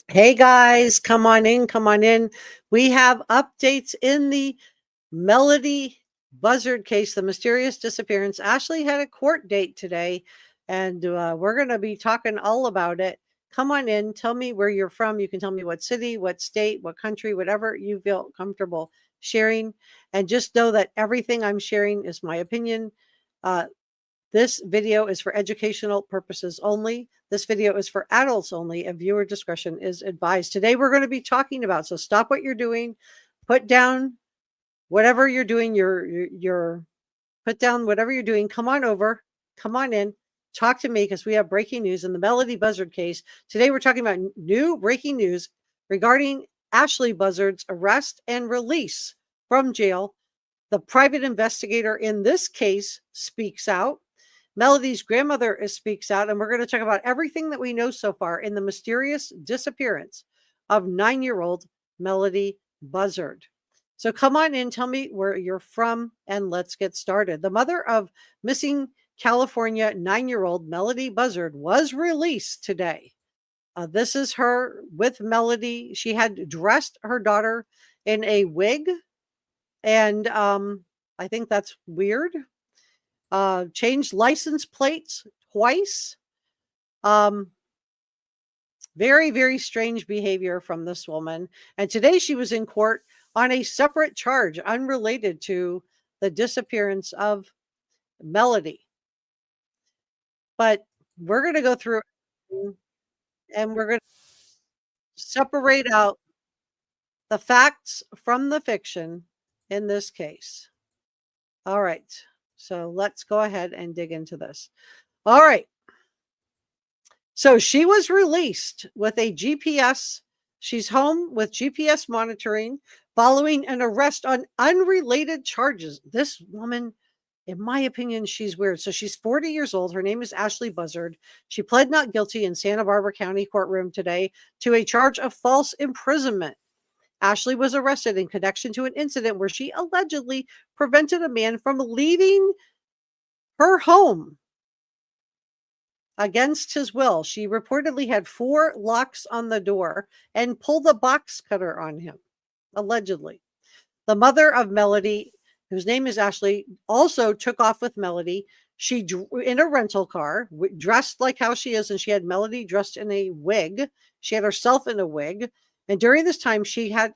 Hey guys, come on in, come on in. We have updates in the Melodee Buzzard case, the mysterious disappearance. Ashlee had a court date today, and we're going to be talking all about it. Come on in, tell me where you're from. You can tell me what city, what state, what country, whatever you feel comfortable sharing. And just know that everything I'm sharing is my opinion. Uh, this video is for educational purposes only. This video is for adults only, and viewer discretion is advised. Today we're going to be talking about, so stop what you're doing, put down whatever you're doing, put down whatever you're doing, come on over, come on in, talk to me, because we have breaking news in the Melodee Buzzard case. Today we're talking about new breaking news regarding Ashlee Buzzard's arrest and release from jail. The private investigator in this case speaks out. Melodee's grandmother speaks out, and we're going to talk about everything that we know so far in the mysterious disappearance of 9-year-old Melodee Buzzard. So come on in, tell me where you're from, and let's get started. The mother of missing California 9-year-old Melodee Buzzard was released today. This is her with Melodee. She had dressed her daughter in a wig, and I think that's weird. Changed license plates twice. Very, very strange behavior from this woman. And today she was in court on a separate charge unrelated to the disappearance of Melodee. But we're going to go through and we're going to separate out the facts from the fiction in this case. All right. So let's go ahead and dig into this. All right. So she was released with a GPS. She's home with GPS monitoring following an arrest on unrelated charges. This woman, in my opinion, she's weird. So she's 40 years old. Her name is Ashlee Buzzard. She pled not guilty in Santa Barbara County courtroom today to a charge of false imprisonment. Ashlee was arrested in connection to an incident where she allegedly prevented a man from leaving her home against his will. She reportedly had 4 locks on the door and pulled a box cutter on him, allegedly. The mother of Melodee, whose name is Ashlee, also took off with Melodee. She in a rental car, dressed like how she is, and she had Melodee dressed in a wig. She had herself in a wig. And during this time, she had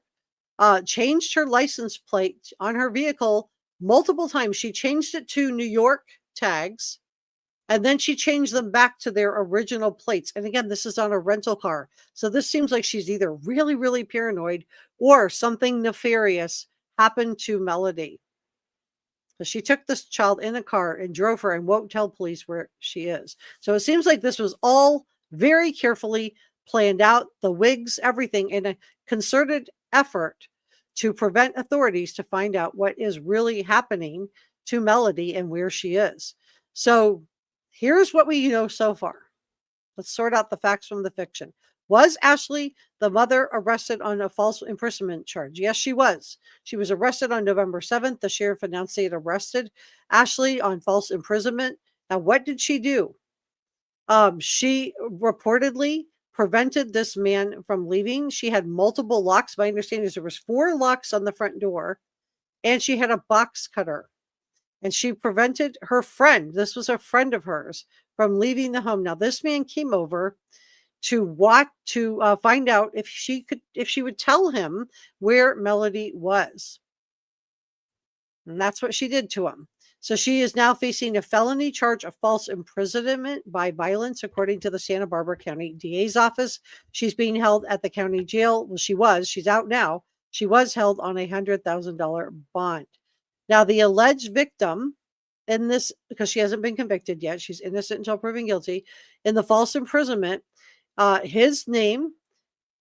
changed her license plate on her vehicle multiple times. She changed it to New York tags, and then she changed them back to their original plates. And again, this is on a rental car. So this seems like she's either really, really paranoid or something nefarious happened to Melodee. So she took this child in a car and drove her and won't tell police where she is. So it seems like this was all very carefully planned out, the wigs, everything, in a concerted effort to prevent authorities to find out what is really happening to Melodee and where she is. So here's what we know so far. Let's sort out the facts from the fiction. Was Ashlee, the mother, arrested on a false imprisonment charge? Yes, she was. She was arrested on November 7th. The sheriff announced they had arrested Ashlee on false imprisonment. Now, what did she do? She reportedly prevented this man from leaving. She had multiple locks. My understanding is there was 4 locks on the front door, and she had a box cutter. And she prevented her friend, this was a friend of hers, from leaving the home. Now, this man came over to find out if she would tell him where Melodee was. And that's what she did to him. So she is now facing a felony charge of false imprisonment by violence, according to the Santa Barbara County DA's office. She's being held at the county jail. Well, she's out now. She was held on a $100,000 bond. Now, the alleged victim in this, because she hasn't been convicted yet, she's innocent until proven guilty, in the false imprisonment, his name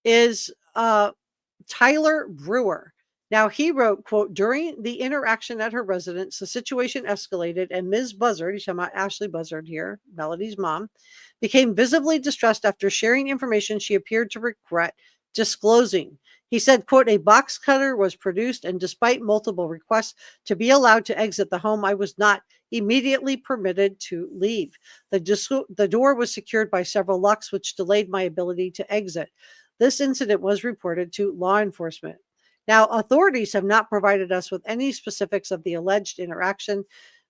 is Tyler Brewer. Now, he wrote, quote, during the interaction at her residence, the situation escalated and Ms. Buzzard, he's talking about Ashlee Buzzard here, Melodee's mom, became visibly distressed after sharing information she appeared to regret disclosing. He said, quote, a box cutter was produced, and despite multiple requests to be allowed to exit the home, I was not immediately permitted to leave. The door was secured by several locks, which delayed my ability to exit. This incident was reported to law enforcement. Now, authorities have not provided us with any specifics of the alleged interaction,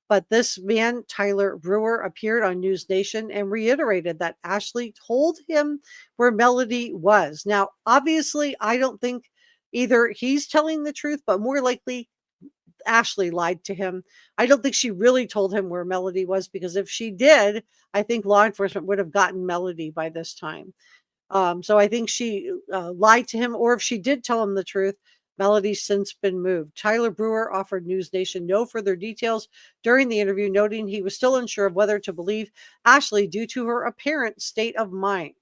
but this man, Tyler Brewer, appeared on News Nation and reiterated that Ashlee told him where Melodee was. Now, obviously, I don't think either he's telling the truth, but more likely Ashlee lied to him. I don't think she really told him where Melodee was, because if she did, I think law enforcement would have gotten Melodee by this time. So I think she lied to him, or if she did tell him the truth, Melodee's since been moved. Tyler Brewer offered News Nation no further details during the interview, noting he was still unsure of whether to believe Ashlee due to her apparent state of mind.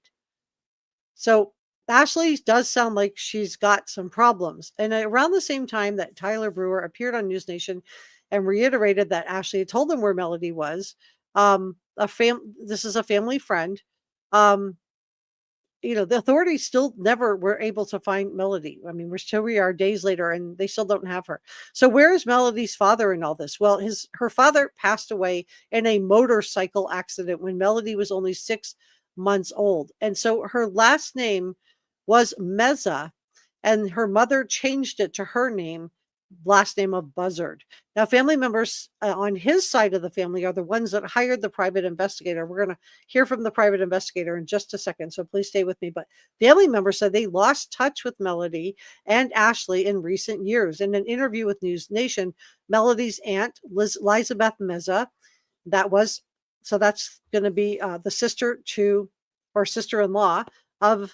So Ashlee does sound like she's got some problems. And around the same time that Tyler Brewer appeared on News Nation and reiterated that Ashlee had told him where Melodee was, this is a family friend. The authorities still never were able to find Melodee. I mean, we are days later and they still don't have her. So where is Melodee's father in all this? Well, her father passed away in a motorcycle accident when Melodee was only 6 months old. And so her last name was Meza, and her mother changed it to her last name of Buzzard. Now, family members on his side of the family are the ones that hired the private investigator. We're going to hear from the private investigator in just a second, so please stay with me. But family members said they lost touch with Melodee and Ashlee in recent years. In an interview with News Nation, Melodee's aunt, Elizabeth Meza, that's going to be the sister-in-law of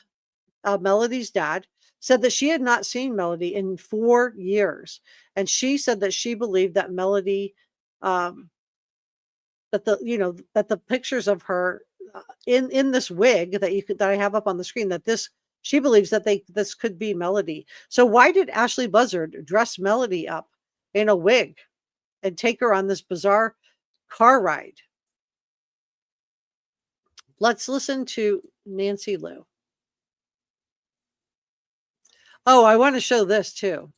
Melodee's dad, said that she had not seen Melodee in 4 years. And she said that she believed that Melodee, that the pictures of her in this wig that I have up on the screen, she believes that this could be Melodee. So why did Ashlee Buzzard dress Melodee up in a wig and take her on this bizarre car ride? Let's listen to Nancy Liu. Oh, I want to show this too.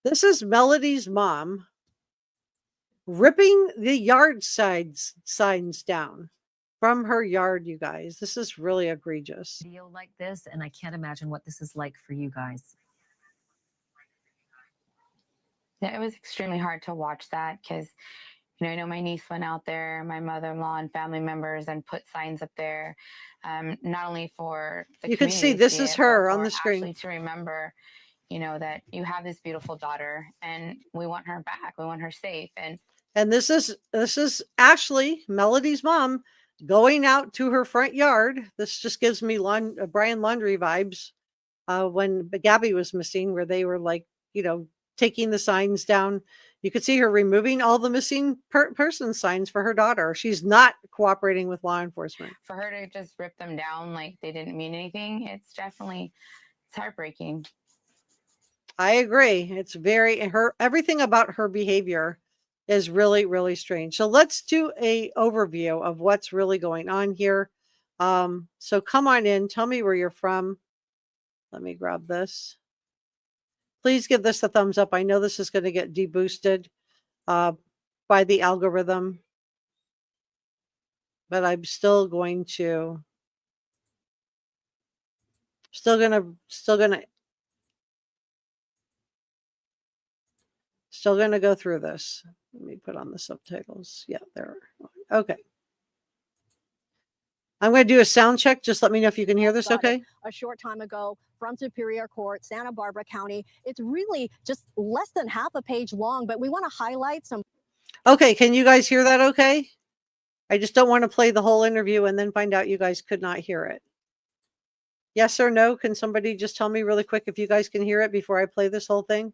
This is Melodee's mom ripping the yard signs down from her yard, you guys. This is really egregious. Deal like this, and I can't imagine what this is like for you guys. Yeah, it was extremely hard to watch that because, I know my niece went out there, my mother-in-law and family members, and put signs up there, not only for the you can see this is her on the screen. Ashlee to remember, that you have this beautiful daughter, and we want her back. We want her safe. And this is Ashlee, Melodee's mom, going out to her front yard. This just gives me Brian Laundrie vibes when Gabby was missing, where they were like, taking the signs down. You could see her removing all the missing person signs for her daughter. She's not cooperating with law enforcement. For her to just rip them down like they didn't mean anything, it's heartbreaking. I agree. It's everything about her behavior is really, really strange. So let's do a overview of what's really going on here. So come on in. Tell me where you're from. Let me grab this. Please give this a thumbs up. I know this is going to get deboosted by the algorithm, but I'm still going to go through this. Let me put on the subtitles. Yeah, there. Okay. I'm going to do a sound check. Just let me know if you can hear this okay. A short time ago from Superior Court, Santa Barbara County. It's really just less than half a page long, but we want to highlight some. Okay, can you guys hear that okay? I just don't want to play the whole interview and then find out you guys could not hear it. Yes or no? Can somebody just tell me really quick if you guys can hear it before I play this whole thing?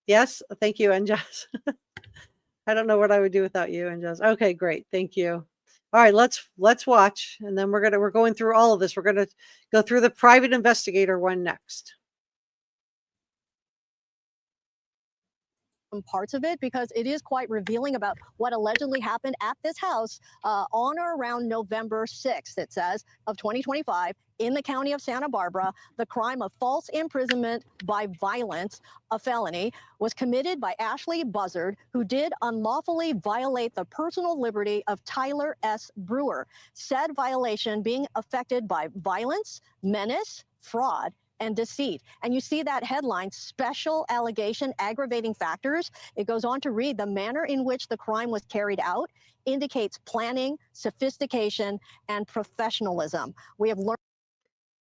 Yes? Thank you, Enjaz. I don't know what I would do without you, Enjaz. Okay, great. Thank you. All right, let's watch, and then we're going through all of this. We're going to go through the private investigator one next. parts of it because it is quite revealing about what allegedly happened at this house on or around November 6th, it says, of 2025 in the county of Santa Barbara. The crime of false imprisonment by violence, a felony, was committed by Ashlee Buzzard, who did unlawfully violate the personal liberty of Tyler S. Brewer. Said violation being affected by violence, menace, fraud, and deceit. And you see that headline, special allegation, aggravating factors. It goes on to read, the manner in which the crime was carried out indicates planning, sophistication, and professionalism. We have learned.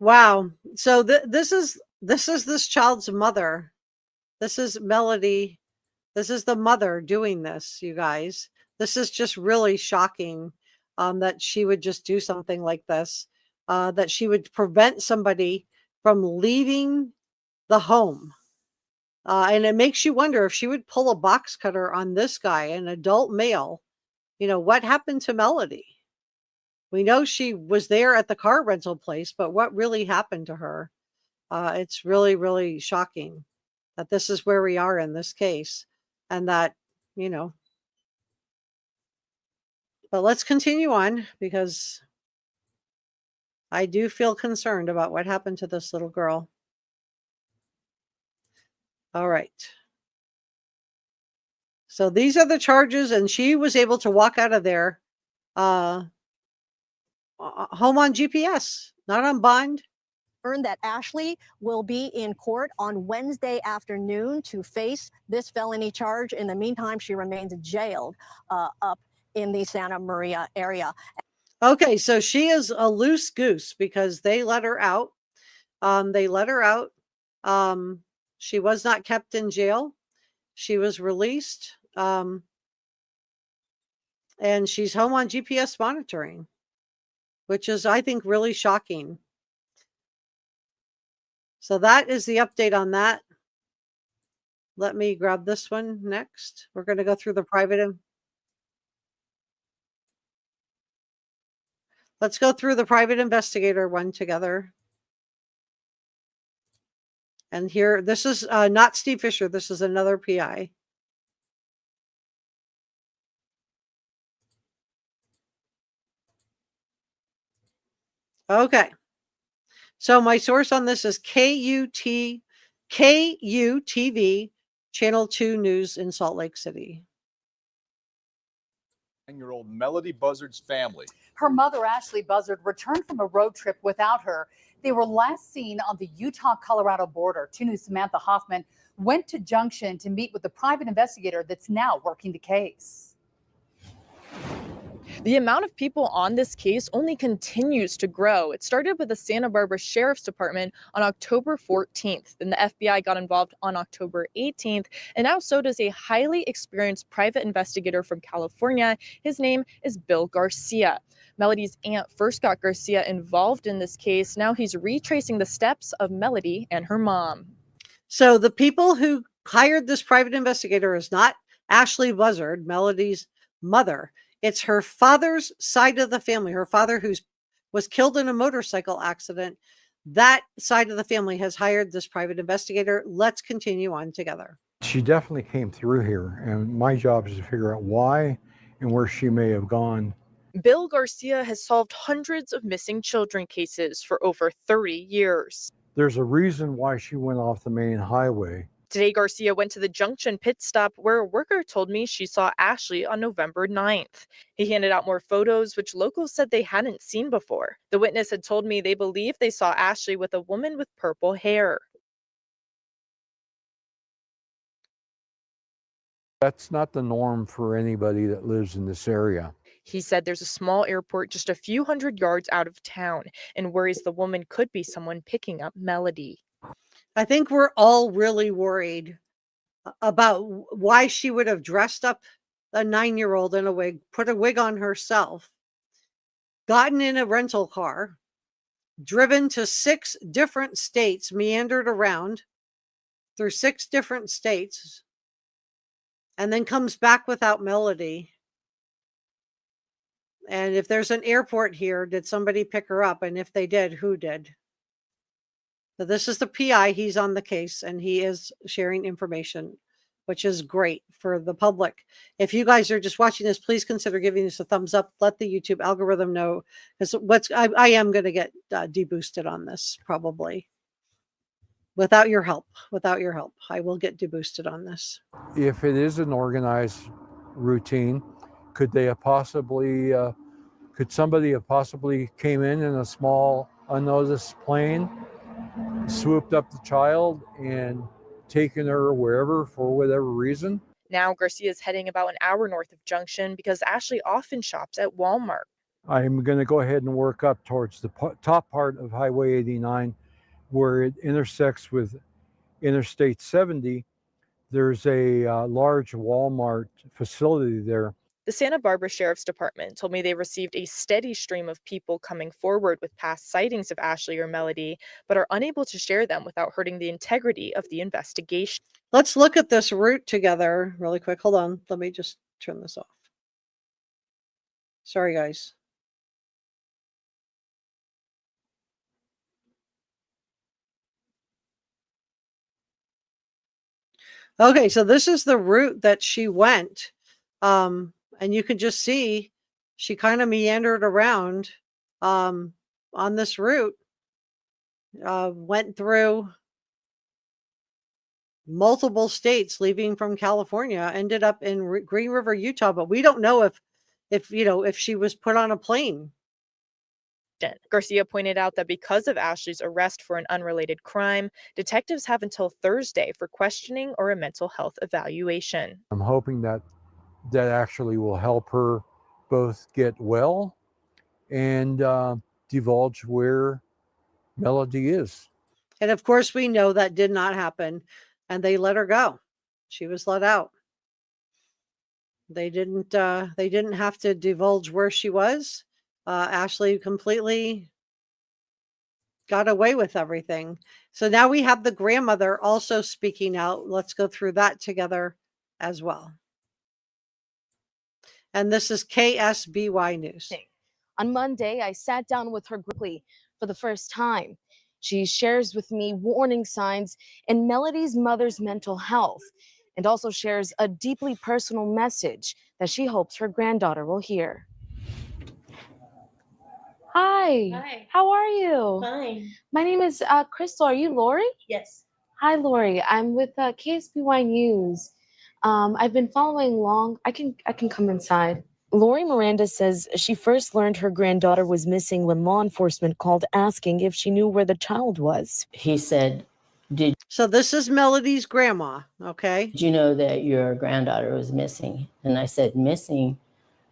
Wow. So this is this child's mother. This is Melodee. This is the mother doing this, you guys. This is just really shocking that she would just do something like this, that she would prevent somebody from leaving the home. And it makes you wonder if she would pull a box cutter on this guy, an adult male, what happened to Melodee? We know she was there at the car rental place, but what really happened to her? It's really, really shocking that this is where we are in this case, and that, but let's continue on because I do feel concerned about what happened to this little girl. All right. So these are the charges, and she was able to walk out of there home on GPS, not on bond. That Ashlee will be in court on Wednesday afternoon to face this felony charge. In the meantime, she remains jailed up in the Santa Maria area. Okay, so she is a loose goose because they let her out. She was not kept in jail. She was released. And she's home on GPS monitoring, which is, I think, really shocking. So that is the update on that. Let me grab this one next. We're going to go through the private. Let's go through the private investigator one together. And here, this is not Steve Fisher. This is another PI. Okay. So my source on this is KUTV Channel 2 News in Salt Lake City. 9-year-old Melodee Buzzard's family. Her mother, Ashlee Buzzard, returned from a road trip without her. They were last seen on the Utah-Colorado border. 2 News' Samantha Hoffman went to Junction to meet with the private investigator that's now working the case. The amount of people on this case only continues to grow. It started with the Santa Barbara Sheriff's Department on October 14th. Then the FBI got involved on October 18th. And now so does a highly experienced private investigator from California. His name is Bill Garcia. Melodee's aunt first got Garcia involved in this case. Now he's retracing the steps of Melodee and her mom. So the people who hired this private investigator is not Ashlee Buzzard, Melodee's mother. It's her father's side of the family. Her father, who was killed in a motorcycle accident, that side of the family has hired this private investigator. Let's continue on together. She definitely came through here, and my job is to figure out why and where she may have gone. Bill Garcia has solved hundreds of missing children cases for over 30 years. There's a reason why she went off the main highway. Today, Garcia went to the Junction pit stop where a worker told me she saw Ashlee on November 9th. He handed out more photos, which locals said they hadn't seen before. The witness had told me they believe they saw Ashlee with a woman with purple hair. That's not the norm for anybody that lives in this area. He said there's a small airport just a few hundred yards out of town and worries the woman could be someone picking up Melodee. I think we're all really worried about why she would have dressed up a 9-year-old in a wig, put a wig on herself, gotten in a rental car, driven to 6 different states, meandered around through 6 different states, and then comes back without Melodee. And if there's an airport here, did somebody pick her up? And if they did, who did? So this is the PI. He's on the case, and he is sharing information which is great for the public. If you guys are just watching this, please consider giving us a thumbs up. Let the YouTube algorithm know, because I am going to get deboosted on this probably. Without your help, I will get deboosted on this. If it is an organized routine, could they have possibly, could somebody have possibly came in a small unnoticed plane, swooped up the child and taken her wherever for whatever reason? Now, Garcia is heading about an hour north of Junction because Ashlee often shops at Walmart. I'm going to go ahead and work up towards the top part of Highway 89 where it intersects with Interstate 70. There's a large Walmart facility there. The Santa Barbara Sheriff's Department told me they received a steady stream of people coming forward with past sightings of Ashlee or Melodee, but are unable to share them without hurting the integrity of the investigation. Let's look at this route together really quick. Hold on. Let me just turn this off. Sorry, guys. Okay, so this is the route that she went. And you can just see she kind of meandered around on this route, went through multiple states, leaving from California, ended up in Green River, Utah, but we don't know if she was put on a plane. Garcia pointed out that because of Ashlee's arrest for an unrelated crime, detectives have until Thursday for questioning or a mental health evaluation. I'm hoping that actually will help her both get well and divulge where Melodee is. And of course, we know that did not happen, and they let her go. She was let out. They didn't have to divulge where she was. Ashlee completely got away with everything. So now we have the grandmother also speaking out. Let's go through that together as well. And this is KSBY News. On Monday, I sat down with her quickly for the first time. She shares with me warning signs in Melodee's mother's mental health, and also shares a deeply personal message that she hopes her granddaughter will hear. Hi. Hi. How are you? Fine. My name is Crystal. Are you Lori? Yes. Hi, Lori. I'm with KSBY News. I've been following along. I can come inside. Lori Miranda says she first learned her granddaughter was missing when law enforcement called asking if she knew where the child was. He said, So this is Melodee's grandma, okay? "Did you know that your granddaughter was missing?" And I said, "Missing?"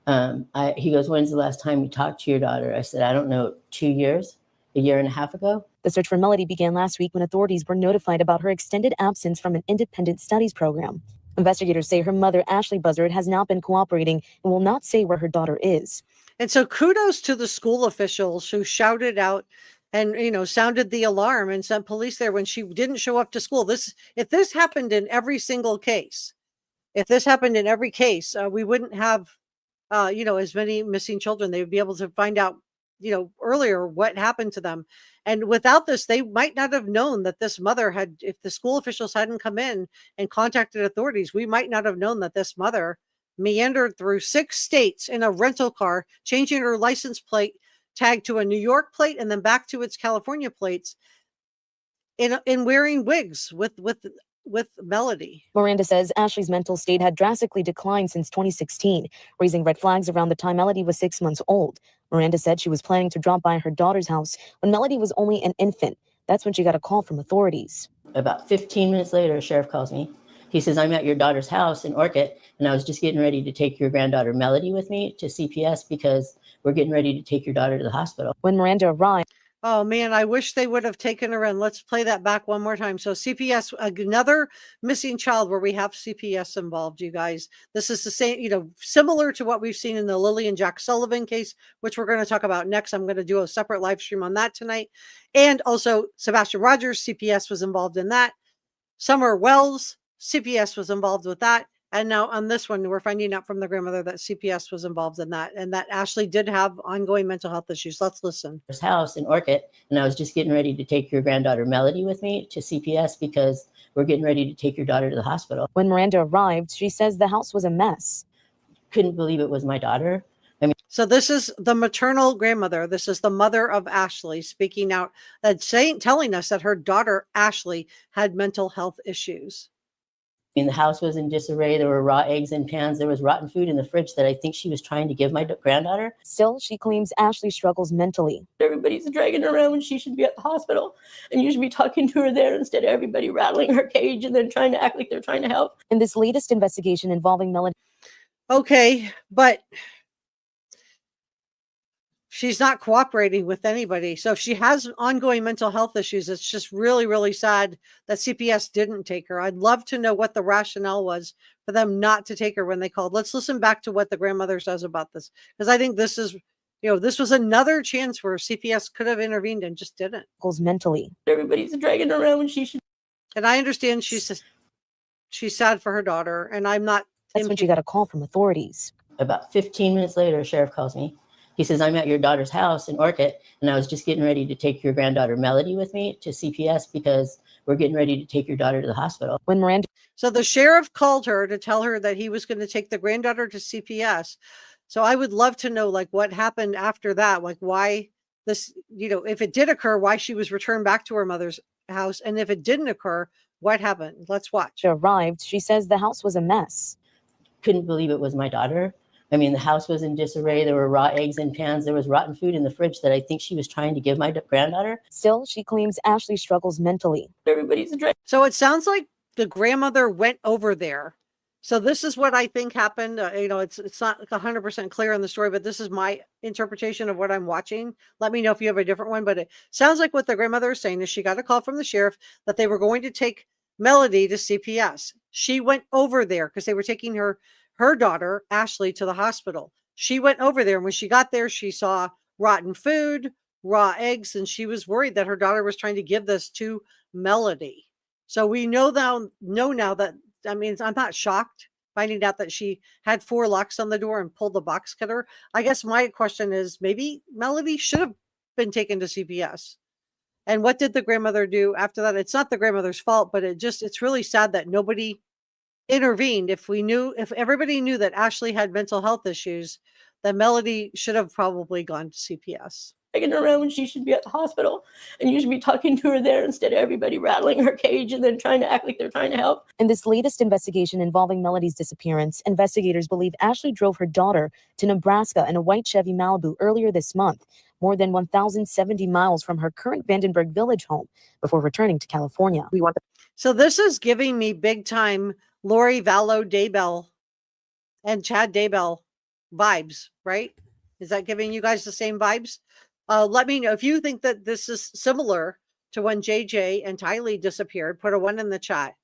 He goes, "When's the last time you talked to your daughter?" I said, "I don't know, 2 years, a year and a half ago." The search for Melodee began last week when authorities were notified about her extended absence from an independent studies program. Investigators say her mother, Ashlee Buzzard, has not been cooperating and will not say where her daughter is. And so kudos to the school officials who shouted out and, sounded the alarm and sent police there when she didn't show up to school. If this happened in every single case, we wouldn't have, as many missing children. They would be able to find out, earlier what happened to them. And without this, they might not have known that this mother if the school officials hadn't come in and contacted authorities, we might not have known that this mother meandered through 6 states in a rental car, changing her license plate tag to a New York plate and then back to its California plates in wearing wigs with Melodee. Miranda says Ashlee's mental state had drastically declined since 2016, raising red flags around the time Melodee was 6 months old. Miranda said she was planning to drop by her daughter's house when Melodee was only an infant. That's when she got a call from authorities. About 15 minutes later, a sheriff calls me. He says, "I'm at your daughter's house in Orchid, and I was just getting ready to take your granddaughter Melodee with me to CPS because we're getting ready to take your daughter to the hospital." When Miranda arrived, Oh man, I wish they would have taken her in. Let's play that back one more time. So CPS, another missing child where we have CPS involved, you guys. This is the same, similar to what we've seen in the Lily and Jack Sullivan case, which we're going to talk about next. I'm going to do a separate live stream on that tonight. And also Sebastian Rogers, CPS was involved in that. Summer Wells, CPS was involved with that. And now on this one, we're finding out from the grandmother that CPS was involved in that and that Ashlee did have ongoing mental health issues. Let's listen. House in Orchid, and I was just getting ready to take your granddaughter Melodee with me to CPS because we're getting ready to take your daughter to the hospital. When Miranda arrived, she says the house was a mess. Couldn't believe it was my daughter. So this is the maternal grandmother. This is the mother of Ashlee speaking out and telling us that her daughter Ashlee had mental health issues. I mean, the house was in disarray. There were raw eggs in pans. There was rotten food in the fridge that I think she was trying to give my granddaughter. Still, she claims Ashlee struggles mentally. Everybody's dragging her around when she should be at the hospital, and you should be talking to her there instead of everybody rattling her cage and then trying to act like they're trying to help. In this latest investigation involving Melodee. Okay, but she's not cooperating with anybody. So if she has ongoing mental health issues, it's just really, really sad that CPS didn't take her. I'd love to know what the rationale was for them not to take her when they called. Let's listen back to what the grandmother says about this, because I think this is, this was another chance where CPS could have intervened and just didn't. Mentally. Everybody's dragging her around when she should. And I understand she's sad for her daughter, and I'm not. That's when she got a call from authorities. About 15 minutes later, a sheriff calls me. He says, I'm at your daughter's house in Orchid, and I was just getting ready to take your granddaughter Melodee with me to CPS because we're getting ready to take your daughter to the hospital. When Miranda. So the sheriff called her to tell her that he was going to take the granddaughter to CPS. So I would love to know, like, what happened after that, like why this, if it did occur, why she was returned back to her mother's house. And if it didn't occur, what happened? Let's watch. She arrived. She says the house was a mess. Couldn't believe it was my daughter. I mean, the house was in disarray. There were raw eggs in pans. There was rotten food in the fridge that I think she was trying to give my granddaughter. Still, she claims Ashlee struggles mentally. Everybody's a drag. So it sounds like the grandmother went over there. So this is what I think happened. It's not 100% clear in the story, but this is my interpretation of what I'm watching. Let me know if you have a different one. But it sounds like what the grandmother is saying is she got a call from the sheriff that they were going to take Melodee to CPS. She went over there because they were taking her daughter, Ashlee, to the hospital. She went over there, and when she got there, she saw rotten food, raw eggs, and she was worried that her daughter was trying to give this to Melodee. So we know now that, I mean, I'm not shocked finding out that she had 4 locks on the door and pulled the box cutter. I guess my question is maybe Melodee should have been taken to CPS. And what did the grandmother do after that? It's not the grandmother's fault, but it's really sad that nobody intervened. If everybody knew that Ashlee had mental health issues, then Melodee should have probably gone to CPS. Dragging her around when she should be at the hospital, and you should be talking to her there instead of everybody rattling her cage and then trying to act like they're trying to help. In this latest investigation involving Melodee's disappearance, investigators believe Ashlee drove her daughter to Nebraska in a white Chevy Malibu earlier this month, more than 1,070 miles from her current Vandenberg Village home, before returning to California. So this is giving me big time Lori Vallow Daybell and Chad Daybell vibes, right? Is that giving you guys the same vibes? Let me know if you think that this is similar to when JJ and Tylee disappeared. Put a 1 in the chat.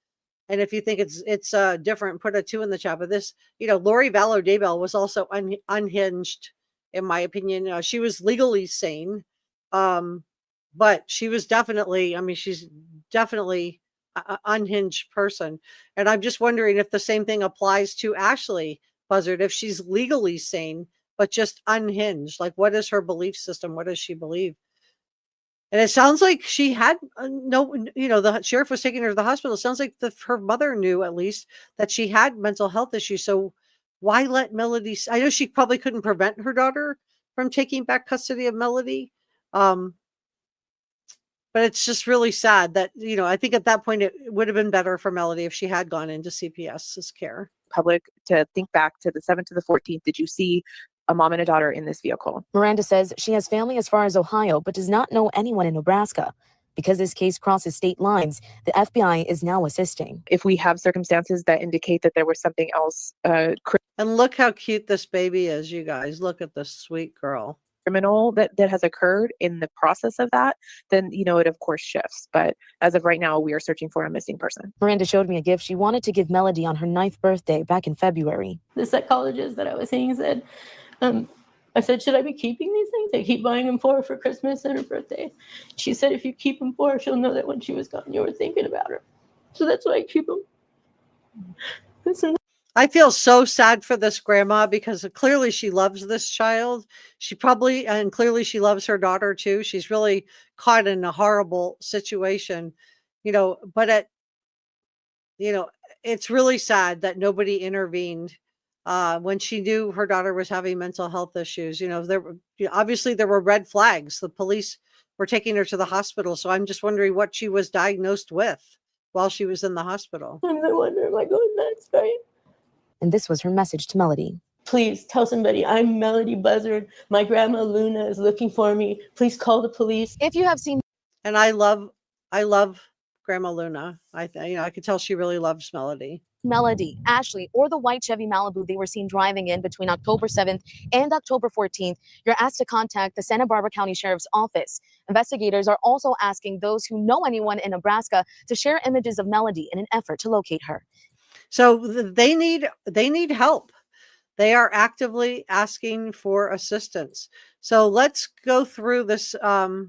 And if you think it's different, put a 2 in the chat. But this, Lori Vallow Daybell was also unhinged, in my opinion. She was legally sane, but she was definitely, she's definitely an unhinged person. And I'm just wondering if the same thing applies to Ashlee Buzzard, if she's legally sane, but just unhinged. Like, what is her belief system? What does she believe? And it sounds like she had the sheriff was taking her to the hospital. It sounds like her mother knew, at least, that she had mental health issues. So why let Melodee? I know she probably couldn't prevent her daughter from taking back custody of Melodee. But it's just really sad that, I think at that point it would have been better for Melodee if she had gone into CPS's care. Public to think back to the 7th to the 14th. Did you see a mom and a daughter in this vehicle? Miranda says she has family as far as Ohio, but does not know anyone in Nebraska. Because this case crosses state lines, the FBI is now assisting. If we have circumstances that indicate that there was something else and look how cute this baby is, you guys. Look at this sweet girl. Criminal that has occurred in the process of that, then it of course shifts. But as of right now, we are searching for a missing person. Miranda showed me a gift she wanted to give Melodee on her 9th birthday back in February. The psychologist that I was seeing said, I said, should I be keeping these things? I keep buying them for her for Christmas and her birthday. She said, if you keep them for her, she'll know that when she was gone, you were thinking about her. So that's why I keep them. I feel so sad for this grandma because clearly she loves this child. She probably, and clearly she loves her daughter too. She's really caught in a horrible situation, but it's really sad that nobody intervened when she knew her daughter was having mental health issues. Obviously there were red flags. The police were taking her to the hospital. So I'm just wondering what she was diagnosed with while she was in the hospital. I wonder, am I going nuts, right? And this was her message to Melodee. Please tell somebody I'm Melodee Buzzard. My grandma Luna is looking for me. Please call the police. If you have seen And I love Grandma Luna. I could tell she really loves Melodee. Melodee, Ashlee, or the white Chevy Malibu they were seen driving in between October 7th and October 14th, you're asked to contact the Santa Barbara County Sheriff's Office. Investigators are also asking those who know anyone in Nebraska to share images of Melodee in an effort to locate her. So they need help. They are actively asking for assistance. So let's go through this, the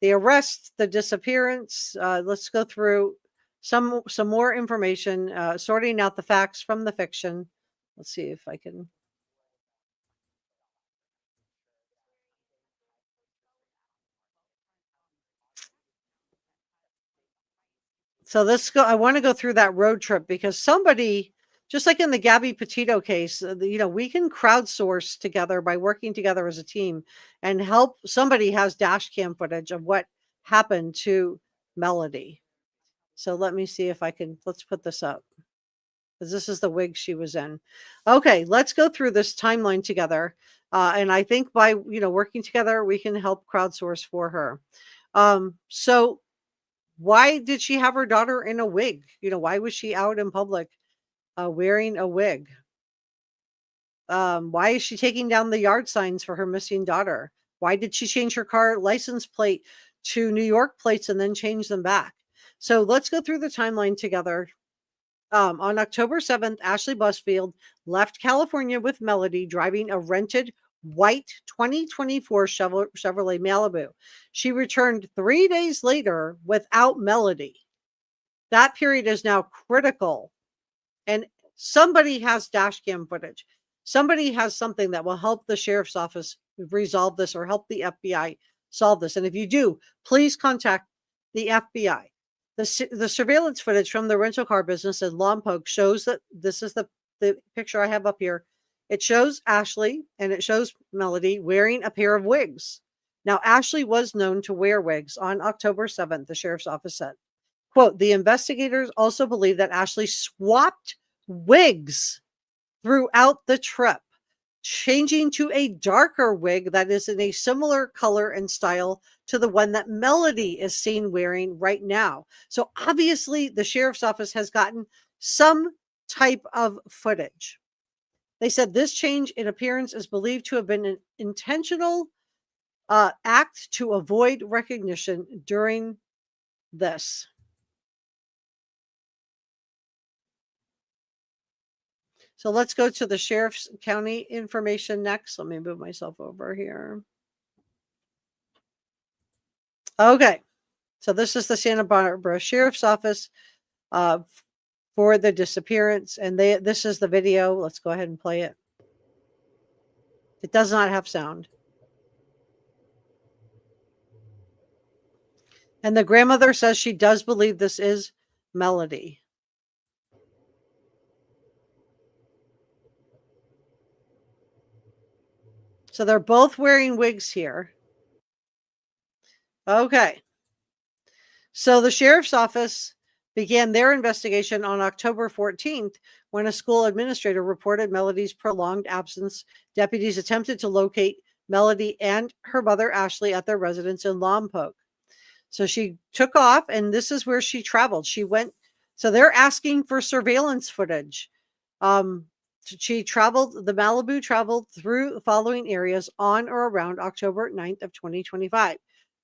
arrest, the disappearance. Let's go through some more information, sorting out the facts from the fiction. Let's see if I can. So I want to go through that road trip because somebody, just like in the Gabby Petito case, we can crowdsource together by working together as a team and help. Somebody has dash cam footage of what happened to Melodee. So let me see if I can, let's put this up because this is the wig she was in. Okay, let's go through this timeline together. And I think by, working together, we can help crowdsource for her. So why did she have her daughter in a wig? Why was she out in public wearing a wig? Why is she taking down the yard signs for her missing daughter? Why did she change her car license plate to New York plates and then change them back? So let's go through the timeline together. On October 7th, Ashlee Buzzard left California with Melodee driving a rented white 2024 Chevrolet Malibu. She returned 3 days later without Melodee. That period is now critical. And somebody has dash cam footage. Somebody has something that will help the sheriff's office resolve this or help the FBI solve this. And if you do, please contact the FBI. The surveillance footage from the rental car business in Lompoc shows that this is the picture I have up here. It shows Ashlee and it shows Melodee wearing a pair of wigs. Now, Ashlee was known to wear wigs on October 7th, the sheriff's office said. Quote, the investigators also believe that Ashlee swapped wigs throughout the trip, changing to a darker wig that is in a similar color and style to the one that Melodee is seen wearing right now. So obviously the sheriff's office has gotten some type of footage. They said this change in appearance is believed to have been an intentional act to avoid recognition during this. So let's go to the sheriff's county information next. Let me move myself over here. Okay. So this is the Santa Barbara Sheriff's Office for the disappearance. And this is the video. Let's go ahead and play it. It does not have sound. And the grandmother says she does believe this is Melodee. So they're both wearing wigs here. Okay. So the sheriff's office began their investigation on October 14th when a school administrator reported Melodee's prolonged absence. Deputies attempted to locate Melodee and her mother, Ashlee, at their residence in Lompoc. So she took off, and this is where she traveled. She went, so they're asking for surveillance footage. She traveled, the Malibu traveled through the following areas on or around October 9th of 2025.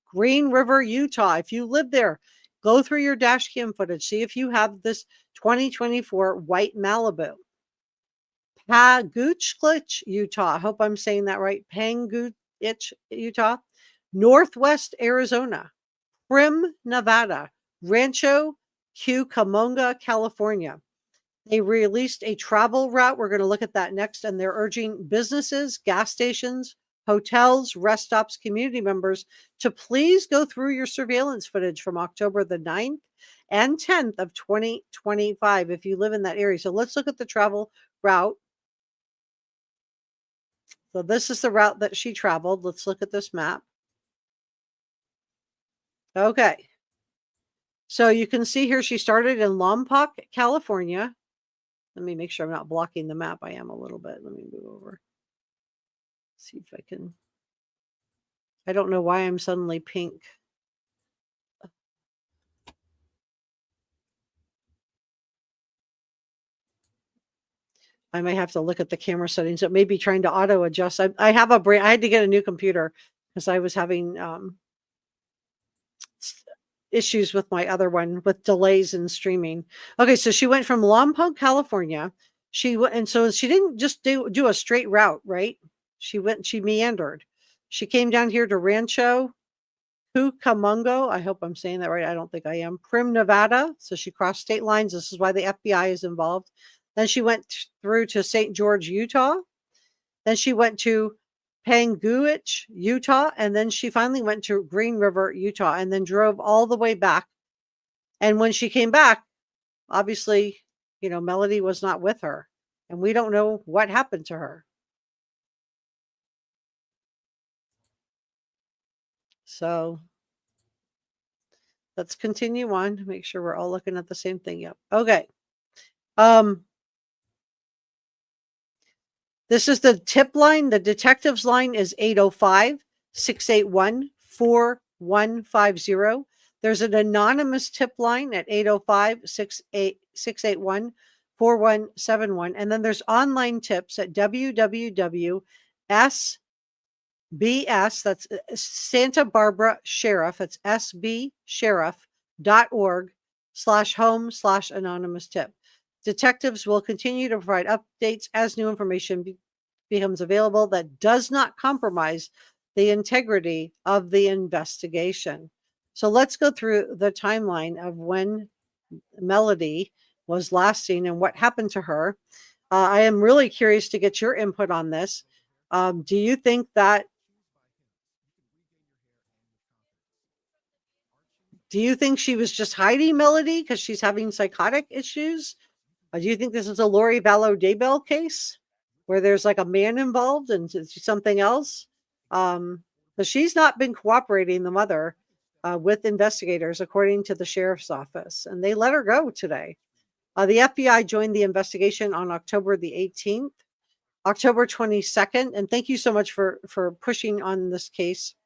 Green River, Utah. If you live there, go through your dash cam footage. See if you have this 2024 white Malibu. Paguchlich, Utah. I hope I'm saying that right. Paguchlich, Utah. Northwest Arizona. Prim, Nevada. Rancho Cucamonga, California. They released a travel route. We're going to look at that next. And they're urging businesses, gas stations, hotels, rest stops, community members to please go through your surveillance footage from October the 9th and 10th of 2025 if you live in that area. So let's look at the travel route. So this is the route that she traveled. Let's look at this map. Okay. So you can see here she started in Lompoc, California. Let me make sure I'm not blocking the map. I am a little bit. Let me move over. See if I can. I don't know why I'm suddenly pink. I might have to look at the camera settings. It may be trying to auto adjust. I have a brain. I had to get a new computer because I was having issues with my other one with delays in streaming. Okay, so she went from Lompoc, California. And so she didn't just do a straight route, right? She meandered. She came down here to Rancho Cucamonga. I hope I'm saying that right. I don't think I am. Prim, Nevada. So she crossed state lines. This is why the FBI is involved. Then she went through to St. George, Utah. Then she went to Panguitch, Utah. And then she finally went to Green River, Utah, and then drove all the way back. And when she came back, obviously, Melodee was not with her. And we don't know what happened to her. So let's continue on to make sure we're all looking at the same thing. Yep. Okay. This is the tip line. The detective's line is 805-681-4150. There's an anonymous tip line at 805-681-4171. And then there's online tips at www.sbs, that's Santa Barbara Sheriff, it's sbsheriff.org/home/anonymous tip. Detectives will continue to provide updates as new information becomes available that does not compromise the integrity of the investigation. So let's go through the timeline of when Melodee was last seen and what happened to her. I am really curious to get your input on this. Do you think she was just hiding Melodee because she's having psychotic issues? Do you think this is a Lori Vallow Daybell case where there's like a man involved and something else? Because she's not been cooperating, the mother, with investigators, according to the sheriff's office, and they let her go today. The FBI joined the investigation on October the 18th, October 22nd, and thank you so much for pushing on this case.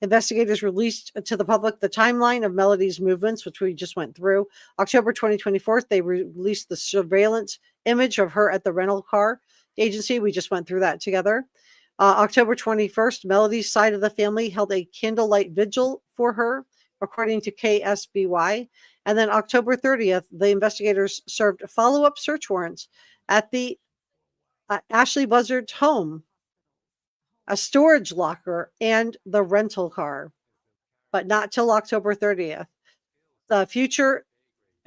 Investigators released to the public the timeline of Melodee's movements, which we just went through. October 2024, they released the surveillance image of her at the rental car agency. We just went through that together. October 21st, Melodee's side of the family held a candlelight vigil for her, according to KSBY. And then October 30th, the investigators served follow-up search warrants at the Ashlee Buzzard's home, a storage locker, and the rental car, but not till October 30th.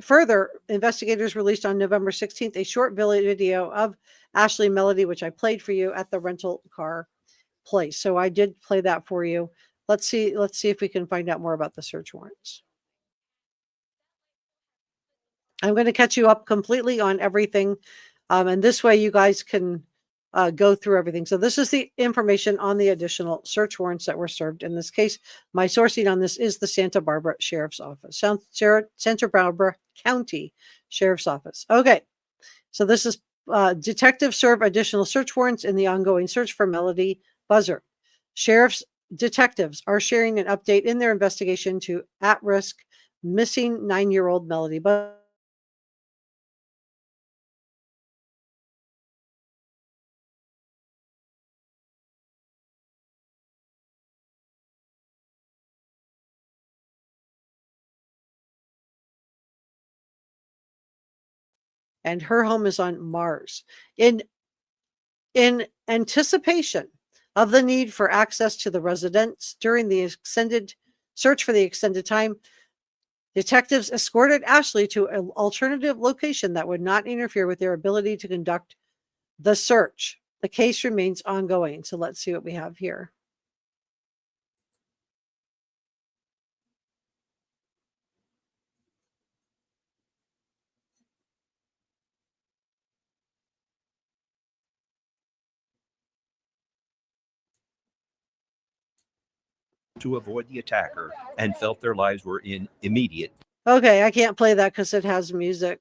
Further, investigators released on November 16th a short video of Ashlee and Melodee, which I played for you at the rental car place. So I did play that for you. Let's see if we can find out more about the search warrants. I'm going to catch you up completely on everything, and this way you guys can go through everything. So this is the information on the additional search warrants that were served in this case. My sourcing on this is the Santa Barbara Sheriff's Office, Santa Barbara County Sheriff's Office. Okay, so this is detectives serve additional search warrants in the ongoing search for Melodee Buzzard. Sheriff's detectives are sharing an update in their investigation to at-risk missing 9-year-old Melodee Buzzard. And her home is on Mars. In anticipation of the need for access to the residence during the extended search for the extended time, Detectives escorted Ashlee to an alternative location that would not interfere with their ability to conduct the search. The case remains ongoing. So let's see what we have here. To avoid the attacker and felt their lives were in immediate. Okay, I can't play that because it has music.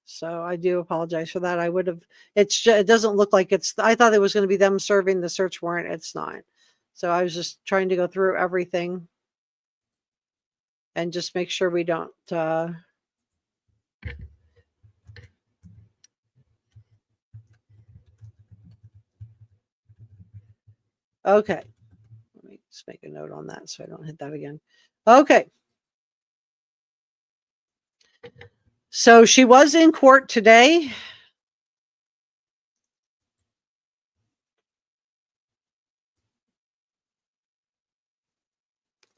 So I do apologize for that. I would have, it doesn't look like it's, I thought it was going to be them serving the search warrant. It's not. So I was just trying to go through everything and just make sure we don't, okay. Let me just make a note on that so I don't hit that again. Okay. So she was in court today.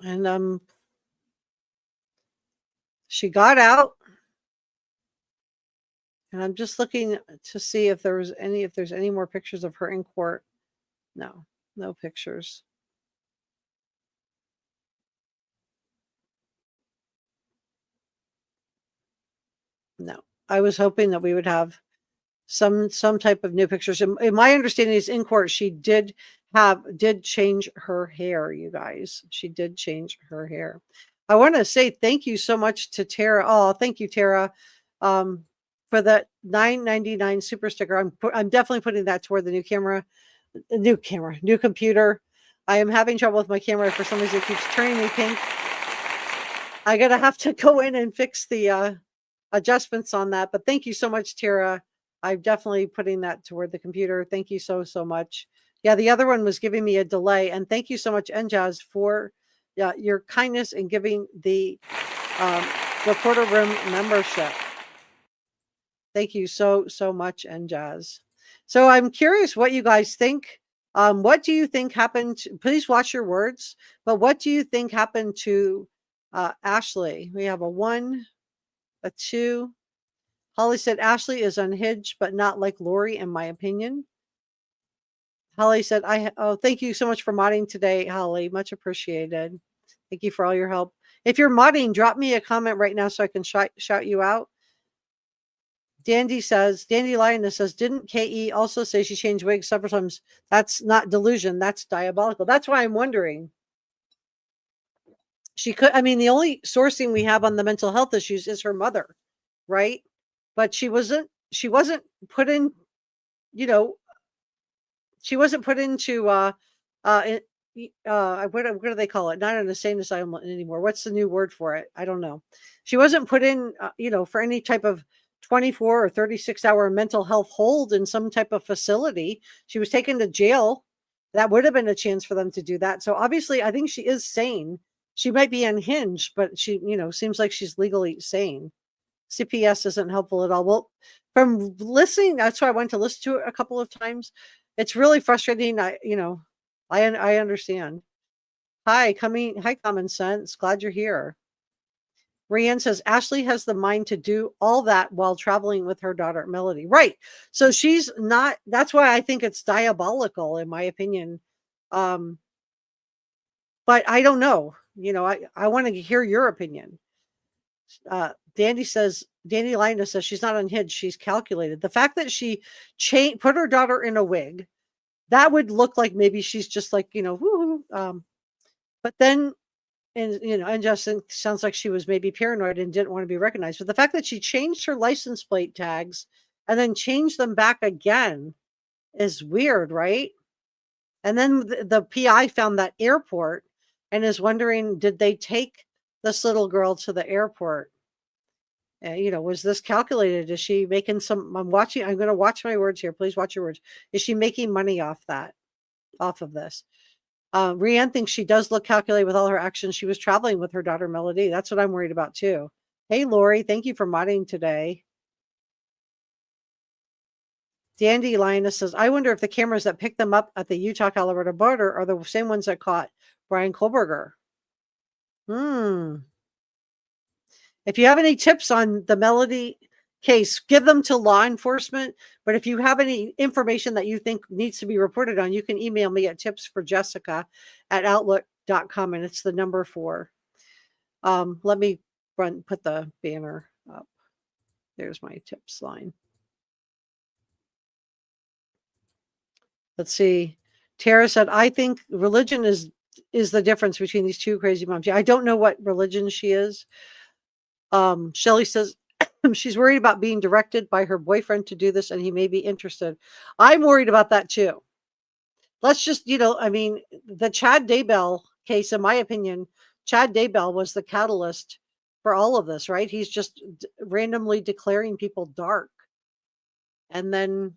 And she got out. And I'm just looking to see if there's any more pictures of her in court. No, no pictures. No, I was hoping that we would have some type of new pictures. And my understanding is in court, she did change her hair, you guys. She did change her hair. I want to say thank you so much to Tara. Oh, thank you, Tara, for that $9.99 super sticker. I'm definitely putting that toward the new computer. I am having trouble with my camera. For some reason, it keeps turning me pink. I'm gonna have to go in and fix the adjustments on that. But thank you so much, Tara. I'm definitely putting that toward the computer. Thank you so much. Yeah, the other one was giving me a delay. And thank you so much, NJazz, for your kindness in giving the reporter room membership. Thank you so much, NJazz. So I'm curious what you guys think. What do you think happened? Please watch your words. But what do you think happened to Ashlee? We have a 1, a 2. Holly said Ashlee is unhinged, but not like Lori, in my opinion. Holly said, oh, thank you so much for modding today, Holly. Much appreciated. Thank you for all your help. If you're modding, drop me a comment right now so I can shout you out. Dandy Lioness says, didn't KE also say she changed wigs several times? That's not delusion. That's diabolical. That's why I'm wondering. She could, I mean, the only sourcing we have on the mental health issues is her mother, right? But she wasn't put in, she wasn't put into, what do they call it? Not an insane asylum anymore. What's the new word for it? I don't know. She wasn't put in, for any type of 24 or 36-hour mental health hold in some type of facility. She was taken to jail. That would have been a chance for them to do that. So obviously, I think she is sane. She might be unhinged, but she, seems like she's legally sane. CPS isn't helpful at all. Well, from listening, that's why I went to listen to it a couple of times. It's really frustrating. I understand. Hi, Common Sense. Glad you're here. Rianne says Ashlee has the mind to do all that while traveling with her daughter Melodee. Right. So she's not. That's why I think it's diabolical, in my opinion. But I don't know. I want to hear your opinion. Dandy Lina says she's not unhinged. She's calculated. The fact that she put her daughter in a wig, that would look like maybe she's just like, but then, and just sounds like she was maybe paranoid and didn't want to be recognized. But the fact that she changed her license plate tags and then changed them back again is weird, right? And then the PI found that airport and is wondering, did they take this little girl to the airport? Was this calculated? Is she making some? I'm going to watch my words here. Please watch your words. Is she making money off of this? Rianne thinks she does look calculated with all her actions. She was traveling with her daughter Melodee. That's what I'm worried about too. Hey, Lori, thank you for modding today. Dandy Lioness says, I wonder if the cameras that picked them up at the Utah-Colorado border are the same ones that caught Brian Kohlberger. If you have any tips on the Melodee case, give them to law enforcement. But if you have any information that you think needs to be reported on, you can email me at tipsforjessica@outlook.com, and it's the number 4. Let me put the banner up. There's my tips line. Let's see. Tara said, I think religion is the difference between these two crazy moms. Yeah, I don't know what religion she is. Shelly says she's worried about being directed by her boyfriend to do this, and he may be interested. I'm worried about that too. Let's just, I mean, the Chad Daybell case, in my opinion, Chad Daybell was the catalyst for all of this, right? He's just randomly declaring people dark. And then,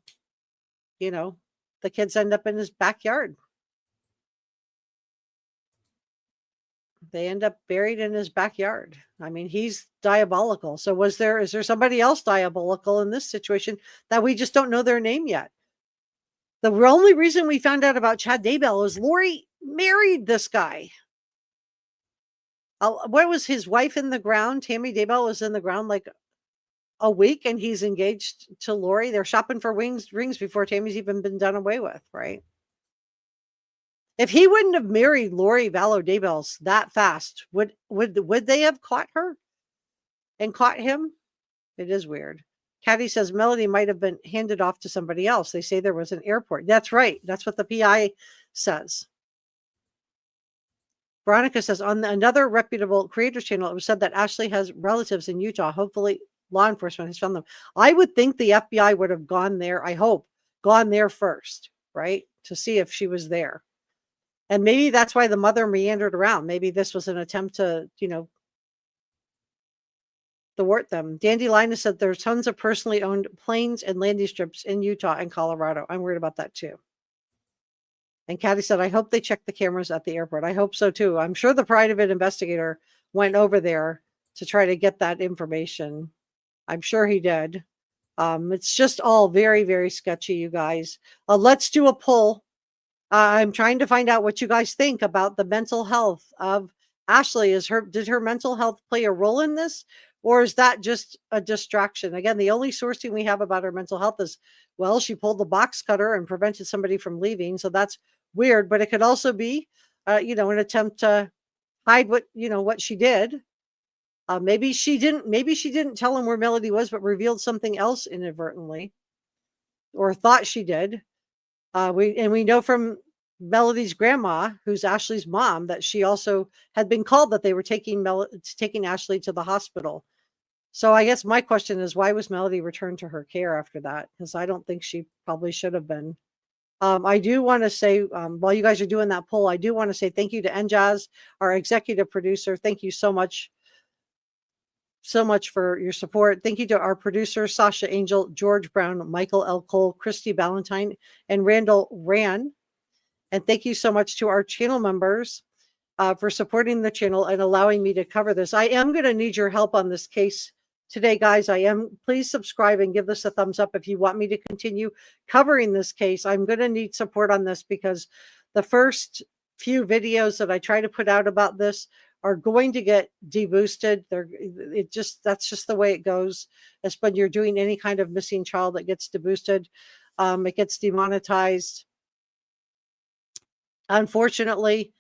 the kids end up in his backyard. They end up buried in his backyard. I mean, he's diabolical. So is there somebody else diabolical in this situation that we just don't know their name yet? The only reason we found out about Chad Daybell is Lori married this guy. What was his wife in the ground? Tammy Daybell was in the ground like a week, and he's engaged to Lori. They're shopping for rings before Tammy's even been done away with, right? If he wouldn't have married Lori Vallow Daybell that fast, would they have caught her and caught him? It is weird. Caddy says Melodee might have been handed off to somebody else. They say there was an airport. That's right. That's what the PI says. Veronica says on another reputable creators channel, it was said that Ashlee has relatives in Utah. Hopefully law enforcement has found them. I would think the FBI would have gone there. I hope gone there first, right? To see if she was there. And maybe that's why the mother meandered around. Maybe this was an attempt to, thwart them. Dandelion said there's tons of personally owned planes and landing strips in Utah and Colorado. I'm worried about that too. And Caddy said, I hope they check the cameras at the airport. I hope so too. I'm sure the private investigator went over there to try to get that information. I'm sure he did. It's just all very, very sketchy, you guys. Let's do a poll. I'm trying to find out what you guys think about the mental health of Ashlee. Did her mental health play a role in this, or is that just a distraction? Again, the only sourcing we have about her mental health is, well, she pulled the box cutter and prevented somebody from leaving, so that's weird. But it could also be, an attempt to hide what she did. Maybe she didn't tell him where Melodee was, but revealed something else inadvertently, or thought she did. We know from Melodee's grandma, who's Ashlee's mom, that she also had been called that they were taking Ashlee to the hospital. So I guess my question is, why was Melodee returned to her care after that? Because I don't think she probably should have been. I do want to say, while you guys are doing that poll, I do want to say thank you to NJazz, our executive producer. Thank you so much for your support. Thank you to our producers, Sasha Angel, George Brown, Michael L. Cole, Christy Ballantyne, and Randall Rand. And thank you so much to our channel members for supporting the channel and allowing me to cover this. I am going to need your help on this case today, guys. Please subscribe and give this a thumbs up if you want me to continue covering this case. I'm going to need support on this because the first few videos that I try to put out about this are going to get deboosted. That's just the way it goes. It's when you're doing any kind of missing child that gets deboosted. It gets demonetized, unfortunately.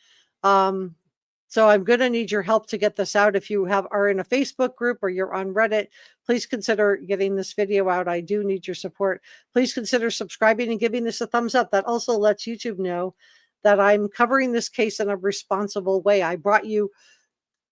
So I'm going to need your help to get this out. If you are in a Facebook group or you're on Reddit, please consider getting this video out. I do need your support. Please consider subscribing and giving this a thumbs up. That also lets YouTube know that I'm covering this case in a responsible way. I brought you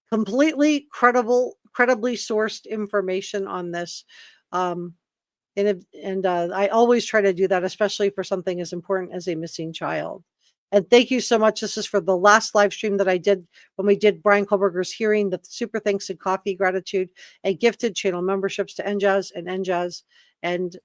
completely credibly sourced information on this. And I always try to do that, especially for something as important as a missing child. And thank you so much. This is for the last live stream that I did when we did Brian Kohlberger's hearing. The super thanks and coffee gratitude and gifted channel memberships to NJazz, and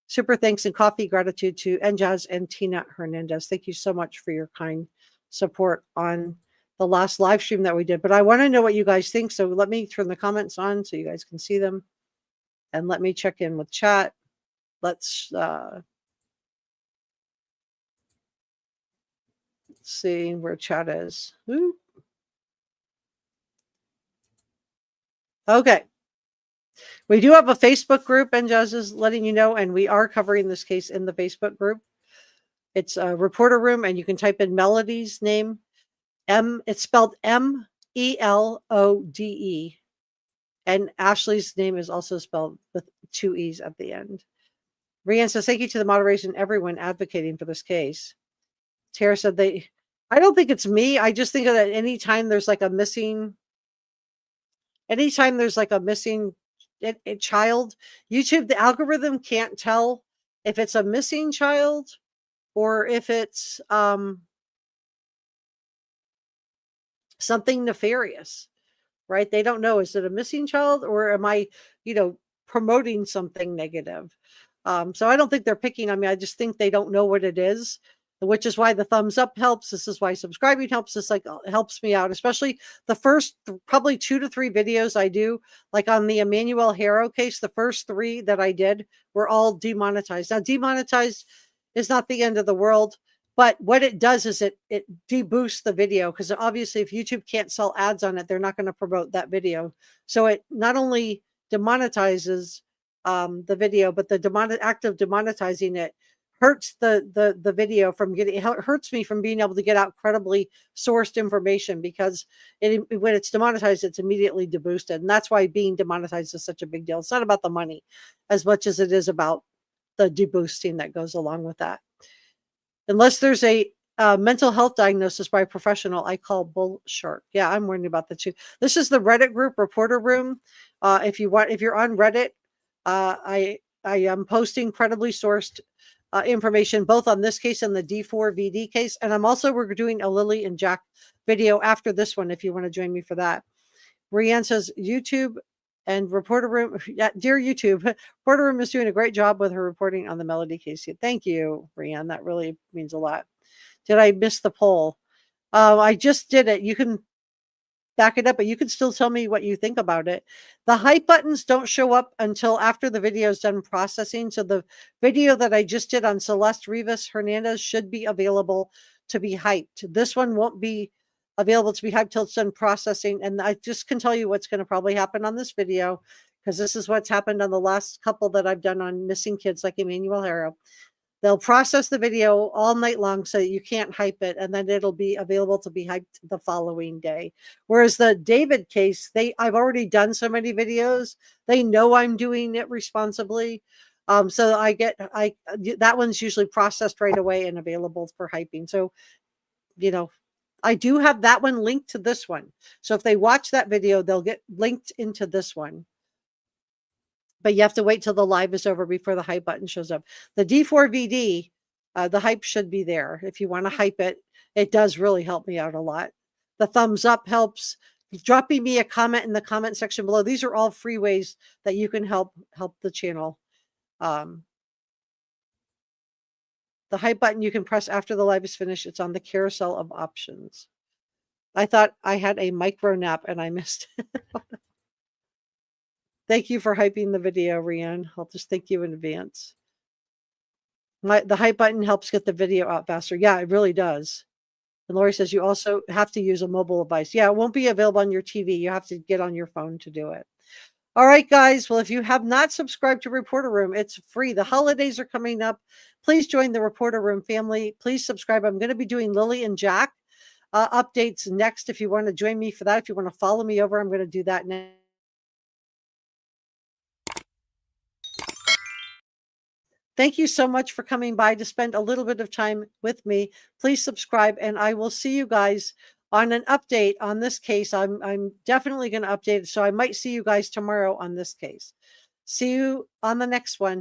super thanks and coffee gratitude to NJazz and Tina Hernandez. Thank you so much for your kind support on the last live stream that we did. But I want to know what you guys think. So let me turn the comments on so you guys can see them. And let me check in with chat. Let's see where chat is. Ooh. Okay. We do have a Facebook group, and Jazz is letting you know, and we are covering this case in the Facebook group. It's a reporter room, and you can type in Melodee's name. It's spelled Melode, and Ashlee's name is also spelled with 2 E's at the end. Rianne says, thank you to the moderation, everyone advocating for this case. Tara said I don't think it's me. I just think that anytime there's like a missing a child, YouTube, the algorithm can't tell if it's a missing child or if it's something nefarious, right? They don't know. Is it a missing child or am I, promoting something negative? So I don't think they're picking on me. I just think they don't know what it is, which is why the thumbs up helps. This is why subscribing helps. This helps me out, especially the first probably 2 to 3 videos I do, like on the Emmanuel Harrow case. The first 3 that I did were all demonetized. Now, demonetized is not the end of the world, but what it does is it deboosts the video, because obviously if YouTube can't sell ads on it, they're not going to promote that video. So it not only demonetizes the video, but the act of demonetizing it hurts the video from getting, hurts me from being able to get out credibly sourced information, because when it's demonetized, it's immediately deboosted. And that's why being demonetized is such a big deal. It's not about the money as much as it is about the deboosting that goes along with that. Unless there's a mental health diagnosis by a professional, I call bull shark. Yeah, I'm worried about that too. This is the Reddit group, Reporter Room. If you're on Reddit, I am posting credibly sourced information both on this case and the D4VD case. And we're doing a Lily and Jack video after this one, if you want to join me for that. Rianne says, YouTube and Reporter Room, yeah, dear YouTube, Reporter Room is doing a great job with her reporting on the Melodee case. Thank you, Rianne. That really means a lot. Did I miss the poll? I just did it. You can back it up, but you can still tell me what you think about it. The hype buttons don't show up until after the video is done processing. So the video that I just did on Celeste Rivas Hernandez should be available to be hyped. This one won't be available to be hyped till it's done processing. And I just can tell you what's going to probably happen on this video, because this is what's happened on the last couple that I've done on missing kids like Emmanuel Harrow. They'll process the video all night long so that you can't hype it, and then it'll be available to be hyped the following day. Whereas the David case, I've already done so many videos. They know I'm doing it responsibly. So that one's usually processed right away and available for hyping. So, I do have that one linked to this one. So if they watch that video, they'll get linked into this one. But you have to wait till the live is over before the hype button shows up. The D4VD, the hype should be there. If you want to hype it, it does really help me out a lot. The thumbs up helps. Dropping me a comment in the comment section below. These are all free ways that you can help the channel. The hype button you can press after the live is finished. It's on the carousel of options. I thought I had a micro nap and I missed it. Thank you for hyping the video, Rianne. I'll just thank you in advance. The hype button helps get the video out faster. Yeah, it really does. And Lori says you also have to use a mobile device. Yeah, it won't be available on your TV. You have to get on your phone to do it. All right, guys. Well, if you have not subscribed to Reporter Room, it's free. The holidays are coming up. Please join the Reporter Room family. Please subscribe. I'm going to be doing Lily and Jack updates next. If you want to join me for that, if you want to follow me over, I'm going to do that next. Thank you so much for coming by to spend a little bit of time with me. Please subscribe, and I will see you guys on an update on this case. I'm definitely going to update it, so I might see you guys tomorrow on this case. See you on the next one.